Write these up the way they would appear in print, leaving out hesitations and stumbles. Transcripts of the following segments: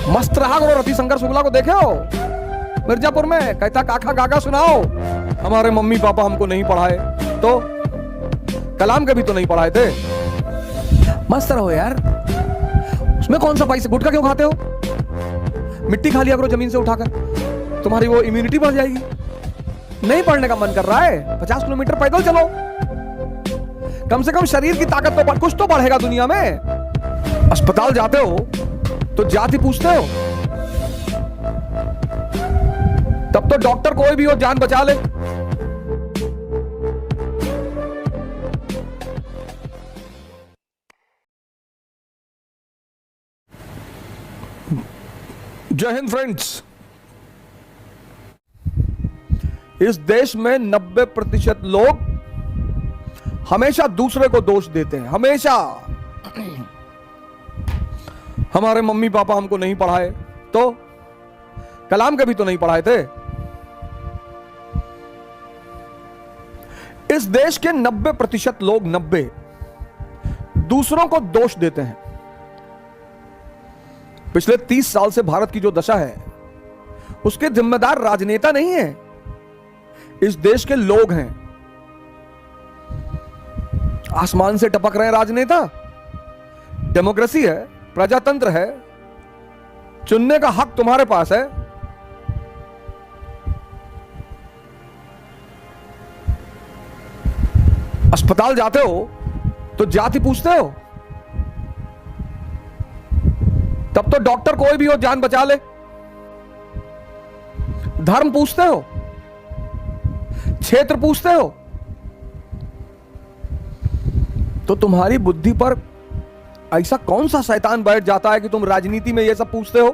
मस्त रहा करो। रतिशंकर शुक्ला को देखे हो मिर्जापुर में, कहता काका गागा सुनाओ। हमारे मम्मी पापा हमको नहीं पढ़ाए, तो कलाम के भी तो नहीं पढ़ाए थे। मस्त रहो यार, उसमें कौन सा पैसे। गुटखा क्यों खाते हो? मिट्टी खा लिया करो जमीन से उठाकर, तुम्हारी वो इम्यूनिटी बढ़ जाएगी। नहीं पढ़ने का मन कर रहा है, 50 किलोमीटर पैदल चलो। कम से कम शरीर की ताकत तो कुछ तो बढ़ेगा दुनिया में। अस्पताल जाते हो तो जाति पूछते हो, तब तो डॉक्टर कोई भी हो जान बचा ले। जय हिंद फ्रेंड्स। इस देश में 90% लोग हमेशा दूसरे को दोष देते हैं। हमेशा हमारे मम्मी पापा हमको नहीं पढ़ाए, तो कलाम के भी तो नहीं पढ़ाए थे। इस देश के 90% लोग 90 दूसरों को दोष देते हैं। पिछले 30 साल से भारत की जो दशा है, उसके जिम्मेदार राजनेता नहीं है, इस देश के लोग हैं। आसमान से टपक रहे राजनेता। डेमोक्रेसी है, प्रजातंत्र है, चुनने का हक तुम्हारे पास है। अस्पताल जाते हो तो जाति पूछते हो, तब तो डॉक्टर कोई भी हो जान बचा ले। धर्म पूछते हो, क्षेत्र पूछते हो, तो तुम्हारी बुद्धि पर ऐसा कौन सा शैतान बैठ जाता है कि तुम राजनीति में ये सब पूछते हो?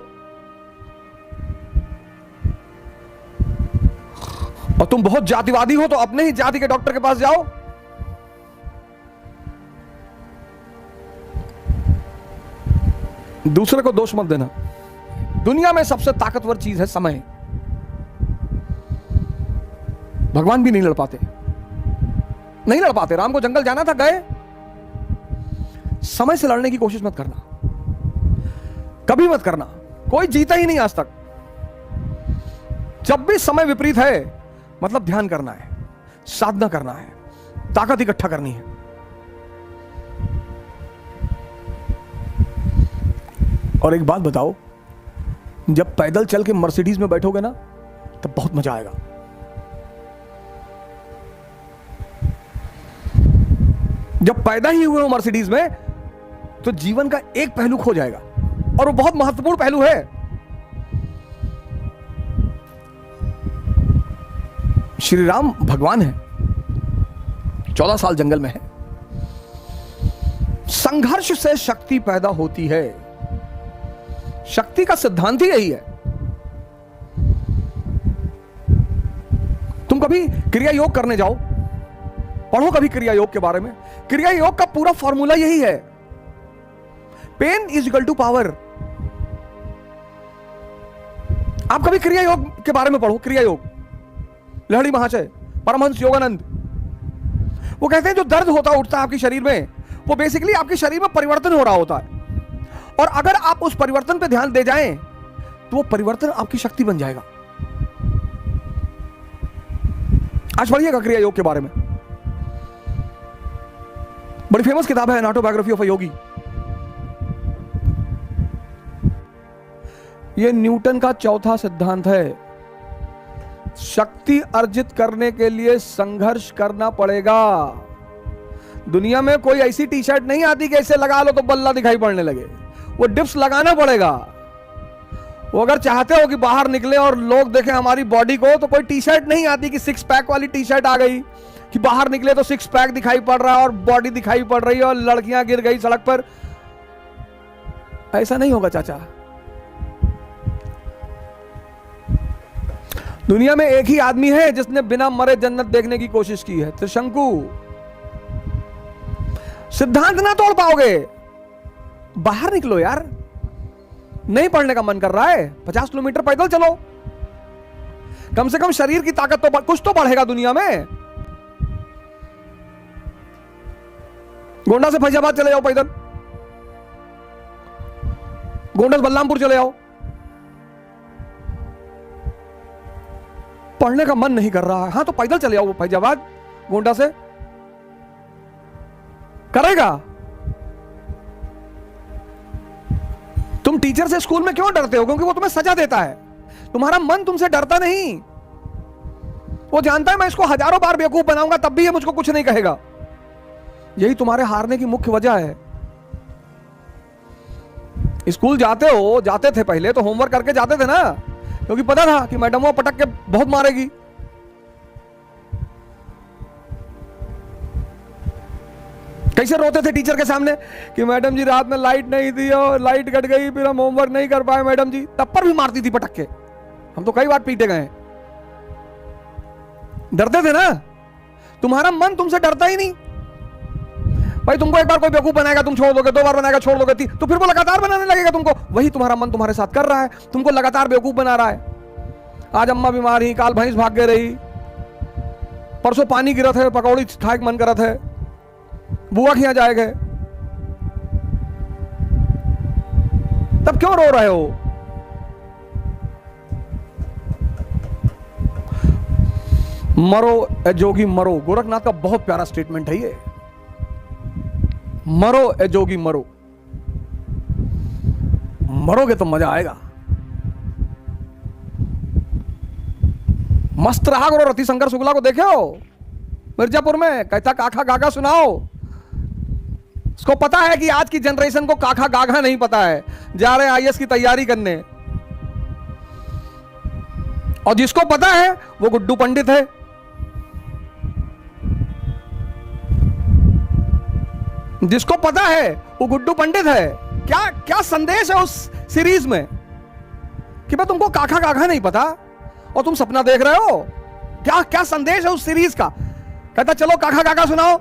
और तुम बहुत जातिवादी हो तो अपने ही जाति के डॉक्टर के पास जाओ। दूसरे को दोष मत देना। दुनिया में सबसे ताकतवर चीज है समय। भगवान भी नहीं लड़ पाते, नहीं लड़ पाते। राम को जंगल जाना था, गए। समय से लड़ने की कोशिश मत करना, कभी मत करना। कोई जीता ही नहीं आज तक। जब भी समय विपरीत है, मतलब ध्यान करना है, साधना करना है, ताकत इकट्ठा करनी है। और एक बात बताओ, जब पैदल चल के मर्सिडीज में बैठोगे ना, तब बहुत मजा आएगा। जब पैदा ही हुए हो मर्सिडीज में, तो जीवन का एक पहलू खो जाएगा, और वो बहुत महत्वपूर्ण पहलू है। श्री राम भगवान है, 14 साल जंगल में है। संघर्ष से शक्ति पैदा होती है। शक्ति का सिद्धांत ही यही है। तुम कभी क्रिया योग करने जाओ, पढ़ो कभी क्रिया योग के बारे में। क्रिया योग का पूरा फॉर्मूला यही है, pain is equal to power. आप कभी क्रिया योग के बारे में पढ़ो। क्रिया योग, लहड़ी महाशय, परमहंस योगानंद, वो कहते हैं जो दर्द होता उठता है आपके शरीर में, वो बेसिकली आपके शरीर में परिवर्तन हो रहा होता है। और अगर आप उस परिवर्तन पे ध्यान दे जाएं, तो वो परिवर्तन आपकी शक्ति बन जाएगा। आज पढ़िएगा क्रिया योग के बारे में, बड़ी फेमस किताब है, एन ऑटोबायोग्राफी ऑफ अ योगी। ये न्यूटन का चौथा सिद्धांत है। शक्ति अर्जित करने के लिए संघर्ष करना पड़ेगा। दुनिया में कोई ऐसी टी शर्ट नहीं आती कि ऐसे लगा लो तो बल्ला दिखाई पड़ने लगे। वो डिप्स लगाना पड़ेगा। वो अगर चाहते हो कि बाहर निकले और लोग देखें हमारी बॉडी को, तो कोई टी शर्ट नहीं आती कि 6 पैक वाली टी शर्ट आ गई कि बाहर निकले तो 6 पैक दिखाई पड़ रहा है और बॉडी दिखाई पड़ रही है और लड़कियां गिर गई सड़क पर। ऐसा नहीं होगा चाचा। दुनिया में एक ही आदमी है जिसने बिना मरे जन्नत देखने की कोशिश की है, त्रिशंकु। सिद्धांत ना तोड़ पाओगे, बाहर निकलो यार। नहीं पढ़ने का मन कर रहा है, 50 किलोमीटर पैदल चलो। कम से कम शरीर की ताकत तो कुछ तो बढ़ेगा दुनिया में। गोंडा से फैजाबाद चले जाओ पैदल, गोंडा से बलरामपुर चले जाओ, पढ़ने का मन नहीं कर रहा है, हाँ तो पैदल चले आओ फैजाबाद गोंडा से, करेगा। तुम टीचर से स्कूल में क्यों डरते हो? क्योंकि वो तुम्हें सजा देता है। तुम्हारा मन तुमसे डरता नहीं, वो जानता है मैं इसको हजारों बार बेवकूफ बनाऊंगा तब भी ये मुझको कुछ नहीं कहेगा। यही तुम्हारे हारने की मुख्य वजह है। स्कूल जाते थे पहले तो होमवर्क करके जाते थे ना, क्योंकि पता था कि मैडम वो पटक के बहुत मारेगी। कैसे रोते थे टीचर के सामने कि मैडम जी रात में लाइट नहीं थी और लाइट कट गई, फिर हम होमवर्क नहीं कर पाए मैडम जी। तब पर भी मारती थी पटक के। हम तो कई बार पीटे गए। डरते थे ना। तुम्हारा मन तुमसे डरता ही नहीं भाई। तुमको एक बार कोई बेवकूफ बनाएगा तुम छोड़ दोगे, 2 बार बनाएगा छोड़ दोगे, तो फिर वो लगातार बनाने लगेगा तुमको। वही तुम्हारा मन तुम्हारे साथ कर रहा है, तुमको लगातार बेवकूफ बना रहा है। आज अम्मा बीमार ही, काल भैंस भाग के रही, परसों पानी गिरत है, पकौड़ी खाए मन करत है, बुआ के यहां जाए गए, तब क्यों रो रहे हो? मरो ए जोगी मरो, गोरखनाथ का बहुत प्यारा स्टेटमेंट है ये। मरो ए जोगी मरो, मरोगे तो मजा आएगा। मस्त रहा करो। रतिशंकर शुक्ला को देखे हो मिर्जापुर में, कहता काखा गागा सुनाओ। उसको पता है कि आज की जनरेशन को काखा गागा नहीं पता है, जा रहे आईएएस की तैयारी करने। और जिसको पता है वो गुड्डू पंडित है। जिसको पता है वो गुड्डू पंडित है। क्या क्या संदेश है उस सीरीज में कि भाई तुमको काखा गागा नहीं पता और तुम सपना देख रहे हो? क्या क्या संदेश है उस सीरीज का? कहता चलो काखा गागा सुनाओ।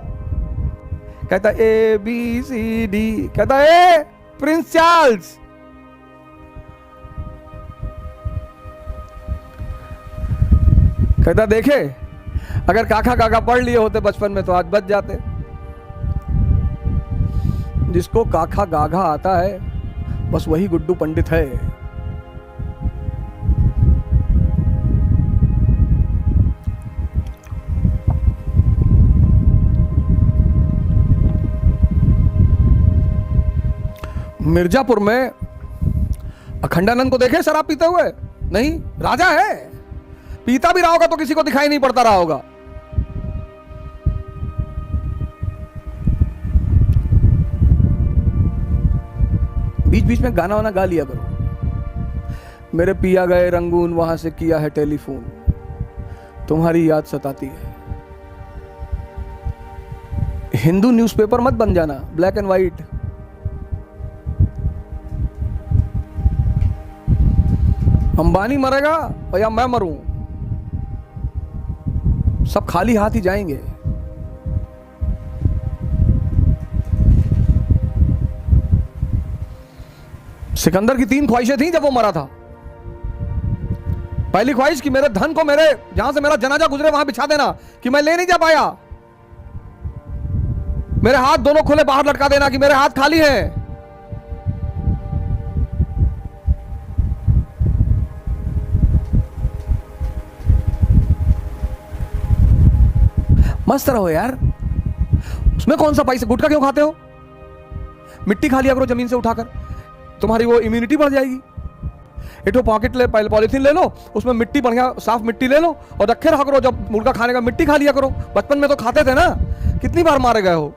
कहता ABCD, कहता ए प्रिंस चार्ल्स। कहता देखे अगर काखा गागा पढ़ लिए होते बचपन में तो आज बच जाते। जिसको काखा गागा आता है बस वही गुड्डू पंडित है। मिर्जापुर में अखंडानंद को देखे शराब पीते हुए? नहीं, राजा है। पीता भी रहा होगा तो किसी को दिखाई नहीं पड़ता रहा होगा। बीच बीच में गाना वाना गा लिया करो। मेरे पिया गए रंगून, वहां से किया है टेलीफोन, तुम्हारी याद सताती है। हिंदू न्यूज़पेपर मत बन जाना, ब्लैक एंड व्हाइट। अंबानी मरेगा या मैं मरूं, सब खाली हाथ ही जाएंगे। सिकंदर की 3 ख्वाहिशें थी जब वो मरा था। पहली ख्वाहिश कि मेरे धन को मेरे जहां से मेरा जनाजा गुजरे वहां बिछा देना, कि मैं ले नहीं जा पाया। मेरे हाथ दोनों खुले बाहर लटका देना कि मेरे हाथ खाली हैं। मस्त रहो यार, उसमें कौन सा पैसा? गुटखा क्यों खाते हो? मिट्टी खा लिया करो जमीन से उठाकर, तुम्हारी वो इम्यूनिटी बढ़ जाएगी। एक तो पॉकेट ले, पहले पॉलिथीन ले लो, उसमें मिट्टी बढ़िया साफ मिट्टी ले लो और रखे रहा करो। जब मुर्गा खाने का मिट्टी खा लिया करो। बचपन में तो खाते थे ना, कितनी बार मारे गए हो।